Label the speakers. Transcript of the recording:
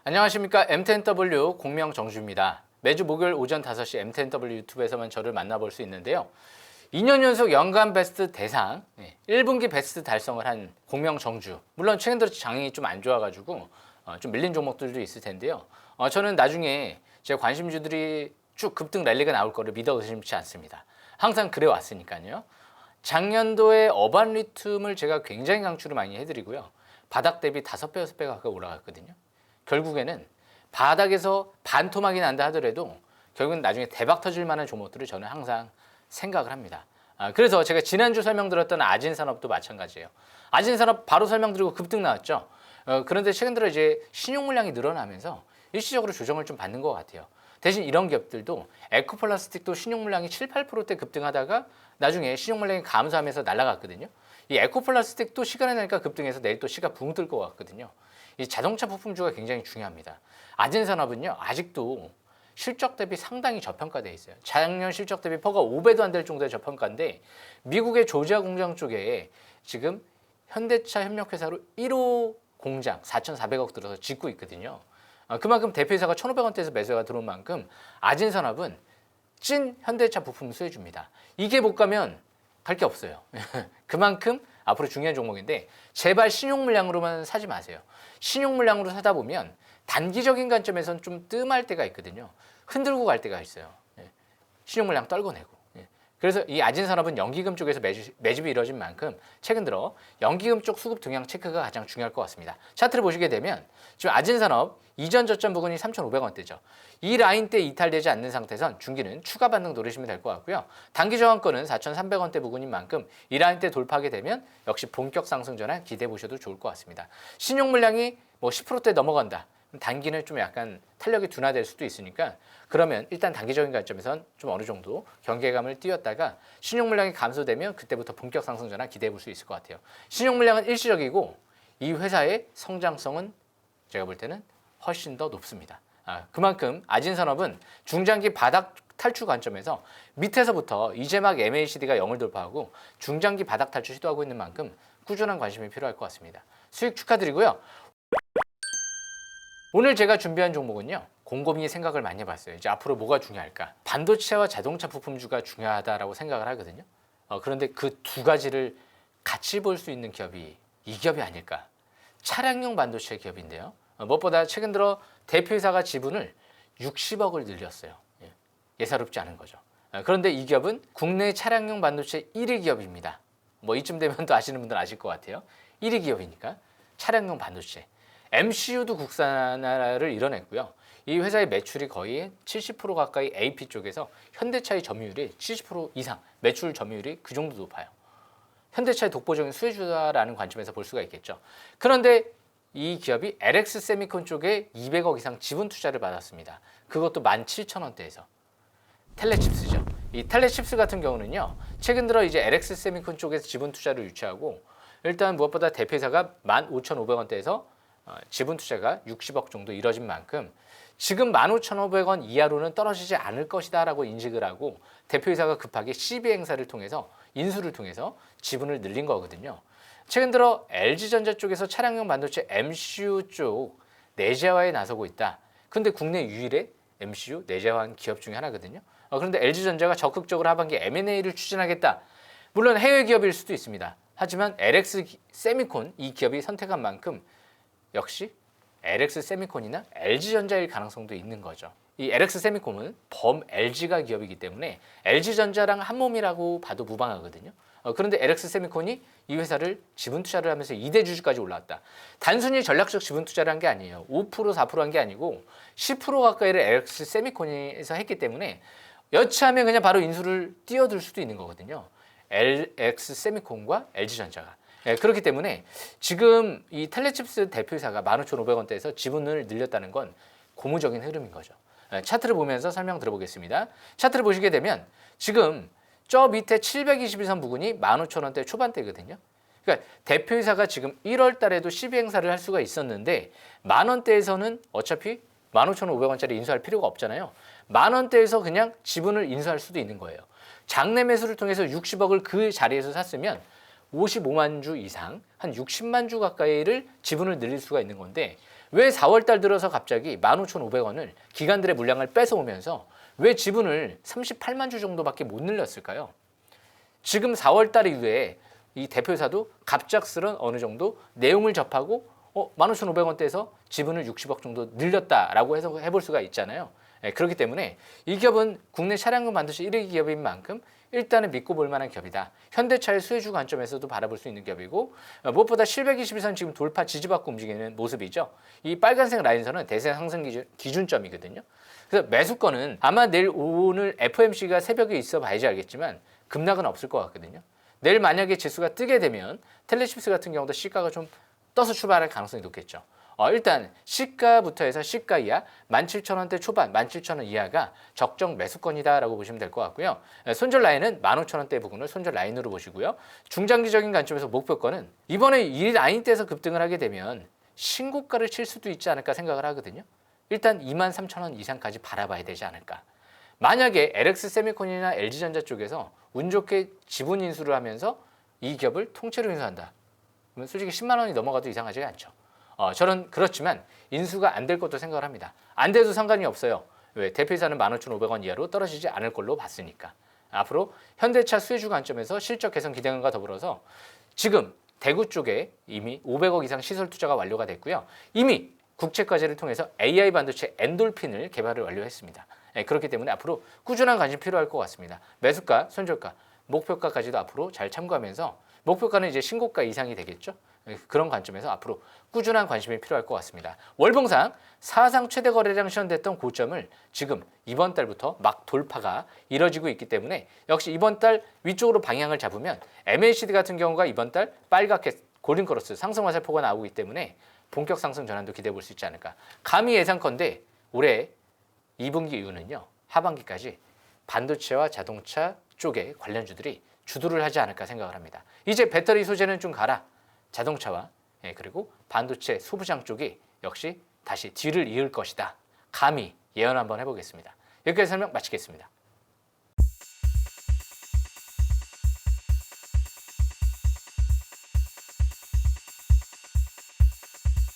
Speaker 1: 안녕하십니까. M10W 공명정주입니다. 매주 목요일 오전 5시 M10W 유튜브에서만 저를 만나볼 수 있는데요. 2년 연속 연간 베스트 대상 1분기 베스트 달성을 한 공명정주. 물론 최근 들어 장이 좀 안 좋아가지고 좀 밀린 종목들도 있을 텐데요. 저는 나중에 제 관심주들이 쭉 급등 랠리가 나올 거를 믿어 의심치 않습니다. 항상 그래 왔으니까요. 작년도에 어반 리튬을 제가 굉장히 강추를 많이 해드리고요. 바닥 대비 5배, 6배 가까이 올라갔거든요. 결국에는 바닥에서 반토막이 난다 하더라도 결국은 나중에 대박 터질 만한 종목들을 저는 항상 생각을 합니다. 그래서 제가 지난주 설명드렸던 아진산업도 마찬가지예요. 아진산업 바로 설명드리고 급등 나왔죠. 그런데 최근 들어 이제 신용 물량이 늘어나면서 일시적으로 조정을 좀 받는 것 같아요. 대신 이런 기업들도 에코플라스틱도 신용 물량이 7, 8%대 급등하다가 나중에 신용 물량이 감소하면서 날아갔거든요. 이 에코플라스틱도 시간이 나니까 급등해서 내일 또 시가 붕 뜰 것 같거든요. 이 자동차 부품주가 굉장히 중요합니다. 아진산업은요, 아직도 실적 대비 상당히 저평가되어 있어요. 작년 실적 대비 퍼가 5배도 안 될 정도의 저평가인데 미국의 조지아 공장 쪽에 지금 현대차 협력회사로 1호 공장 4,400억 들어서 짓고 있거든요. 그만큼 대표이사가 1,500원대에서 매수가 들어온 만큼 아진산업은 찐 현대차 부품 수혜주입니다. 이게 못 가면 갈 게 없어요. 그만큼 앞으로 중요한 종목인데 제발 신용 물량으로만 사지 마세요. 신용 물량으로 사다 보면 단기적인 관점에서는 좀 뜸할 때가 있거든요. 흔들고 갈 때가 있어요. 신용 물량 떨궈내고. 그래서 이 아진산업은 연기금 쪽에서 매집이 이뤄진 만큼 최근 들어 연기금 쪽 수급 동향 체크가 가장 중요할 것 같습니다. 차트를 보시게 되면 지금 아진산업 이전 저점 부근이 3,500원대죠. 이 라인대 이탈되지 않는 상태에선 중기는 추가 반등 노리시면 될 것 같고요. 단기 저항권은 4,300원대 부근인 만큼 이 라인대 돌파하게 되면 역시 본격 상승 전환 기대해 보셔도 좋을 것 같습니다. 신용 물량이 뭐 10%대 넘어간다. 단기는 좀 약간 탄력이 둔화될 수도 있으니까 그러면 일단 단기적인 관점에선 좀 어느 정도 경계감을 띄웠다가 신용 물량이 감소되면 그때부터 본격 상승 전환 기대해 볼 수 있을 것 같아요. 신용 물량은 일시적이고 이 회사의 성장성은 제가 볼 때는 훨씬 더 높습니다. 그만큼 아진산업은 중장기 바닥 탈출 관점에서 밑에서부터 이제 막 MACD가 0을 돌파하고 중장기 바닥 탈출 시도하고 있는 만큼 꾸준한 관심이 필요할 것 같습니다. 수익 축하드리고요. 오늘 제가 준비한 종목은요. 곰곰이 생각을 많이 해봤어요. 이제 앞으로 뭐가 중요할까? 반도체와 자동차 부품주가 중요하다라고 생각을 하거든요. 그런데 그 두 가지를 같이 볼 수 있는 기업이 이 기업이 아닐까? 차량용 반도체 기업인데요. 무엇보다 최근 들어 대표이사가 지분을 60억을 늘렸어요. 예사롭지 않은 거죠. 그런데 이 기업은 국내 차량용 반도체 1위 기업입니다. 뭐 이쯤 되면 또 아시는 분들 아실 것 같아요. 1위 기업이니까 차량용 반도체. MCU도 국산화를 이뤄냈고요. 이 회사의 매출이 거의 70% 가까이 AP 쪽에서 현대차의 점유율이 70% 이상, 매출 점유율이 그 정도 높아요. 현대차의 독보적인 수혜주다라는 관점에서 볼 수가 있겠죠. 그런데 이 기업이 LX 세미콘 쪽에 200억 이상 지분 투자를 받았습니다. 그것도 17,000원대에서. 텔레칩스죠. 이 텔레칩스 같은 경우는요. 최근 들어 이제 LX 세미콘 쪽에서 지분 투자를 유치하고 일단 무엇보다 대표이사가 15,500원대에서 지분 투자가 60억 정도 이뤄진 만큼 지금 15,500원 이하로는 떨어지지 않을 것이다 라고 인식을 하고 대표이사가 급하게 CB 행사를 통해서 인수를 통해서 지분을 늘린 거거든요. 최근 들어 LG전자 쪽에서 차량용 반도체 MCU 쪽 내재화에 나서고 있다. 근데 국내 유일의 MCU 내재화한 기업 중에 하나거든요. 그런데 LG전자가 적극적으로 하반기 M&A를 추진하겠다. 물론 해외 기업일 수도 있습니다. 하지만 LX 세미콘 이 기업이 선택한 만큼 역시 LX 세미콘이나 LG전자일 가능성도 있는 거죠. 이 LX 세미콘은 범 LG가 기업이기 때문에 LG전자랑 한 몸이라고 봐도 무방하거든요. 그런데 LX 세미콘이 이 회사를 지분 투자를 하면서 2대 주주까지 올라왔다. 단순히 전략적 지분 투자를 한 게 아니에요. 5%, 4% 한 게 아니고 10% 가까이를 LX 세미콘에서 했기 때문에 여차하면 그냥 바로 인수를 뛰어들 수도 있는 거거든요. LX 세미콘과 LG전자가. 그렇기 때문에 지금 이 텔레칩스 대표이사가 15,500원대에서 지분을 늘렸다는 건 고무적인 흐름인 거죠. 차트를 보면서 설명 들어보겠습니다. 차트를 보시게 되면 지금 저 밑에 721선 부근이 15,000원대 초반대거든요. 그러니까 대표이사가 지금 1월 달에도 시비 행사를 할 수가 있었는데 만원대에서는 어차피 15,500원짜리 인수할 필요가 없잖아요. 만원대에서 그냥 지분을 인수할 수도 있는 거예요. 장내 매수를 통해서 60억을 그 자리에서 샀으면 55만 주 이상, 한 60만 주 가까이를 지분을 늘릴 수가 있는 건데 왜 4월 달 들어서 갑자기 15,500원을 기관들의 물량을 뺏어오면서 왜 지분을 38만 주 정도밖에 못 늘렸을까요? 지금 4월 달 이후에 이 대표사도 갑작스런 어느 정도 내용을 접하고 15,500원대에서 지분을 60억 정도 늘렸다라고 해볼 수가 있잖아요. 그렇기 때문에 이 기업은 국내 차량용 반도체 1위 기업인 만큼 일단은 믿고 볼 만한 기업이다. 현대차의 수혜주 관점에서도 바라볼 수 있는 기업이고 무엇보다 실백 21선 지금 돌파 지지받고 움직이는 모습이죠. 이 빨간색 라인선은 대세 상승 기준점이거든요. 그래서 매수권은 아마 내일 오늘 FOMC가 새벽에 있어 봐야지 알겠지만 급락은 없을 것 같거든요. 내일 만약에 지수가 뜨게 되면 텔레칩스 같은 경우도 시가가 좀 떠서 출발할 가능성이 높겠죠. 일단 시가부터 해서 시가 이하 17,000원대 초반, 17,000원 이하가 적정 매수권이다라고 보시면 될 것 같고요. 손절 라인은 15,000원대 부근을 손절 라인으로 보시고요. 중장기적인 관점에서 목표권은 이번에 이 라인대에서 급등을 하게 되면 신고가를 칠 수도 있지 않을까 생각을 하거든요. 일단 23,000원 이상까지 바라봐야 되지 않을까. 만약에 LX세미콘이나 LG전자 쪽에서 운 좋게 지분 인수를 하면서 이 기업을 통째로 인수한다. 그러면 솔직히 10만 원이 넘어가도 이상하지가 않죠. 저는 그렇지만 인수가 안 될 것도 생각을 합니다. 안 돼도 상관이 없어요. 왜? 대표이사는 15,500원 이하로 떨어지지 않을 걸로 봤으니까. 앞으로 현대차 수혜주 관점에서 실적 개선 기대감과 더불어서 지금 대구 쪽에 이미 500억 이상 시설 투자가 완료가 됐고요. 이미 국책과제를 통해서 AI 반도체 엔돌핀을 개발을 완료했습니다. 그렇기 때문에 앞으로 꾸준한 관심 필요할 것 같습니다. 매수가, 손절가, 목표가까지도 앞으로 잘 참고하면서 목표가는 이제 신고가 이상이 되겠죠. 그런 관점에서 앞으로 꾸준한 관심이 필요할 것 같습니다. 월봉상 사상 최대 거래량 시현됐던 고점을 지금 이번 달부터 막 돌파가 이뤄지고 있기 때문에 역시 이번 달 위쪽으로 방향을 잡으면 MACD 같은 경우가 이번 달 빨갛게 골든크로스 상승 화살표가 나오기 때문에 본격 상승 전환도 기대해 볼 수 있지 않을까. 감히 예상컨대 올해 2분기 이후는요. 하반기까지 반도체와 자동차 쪽의 관련주들이 주도를 하지 않을까 생각을 합니다. 이제 배터리 소재는 좀 가라. 자동차와 그리고 반도체 소부장 쪽이 역시 다시 뒤를 이을 것이다. 감히 예언 한번 해보겠습니다. 여기까지 설명 마치겠습니다.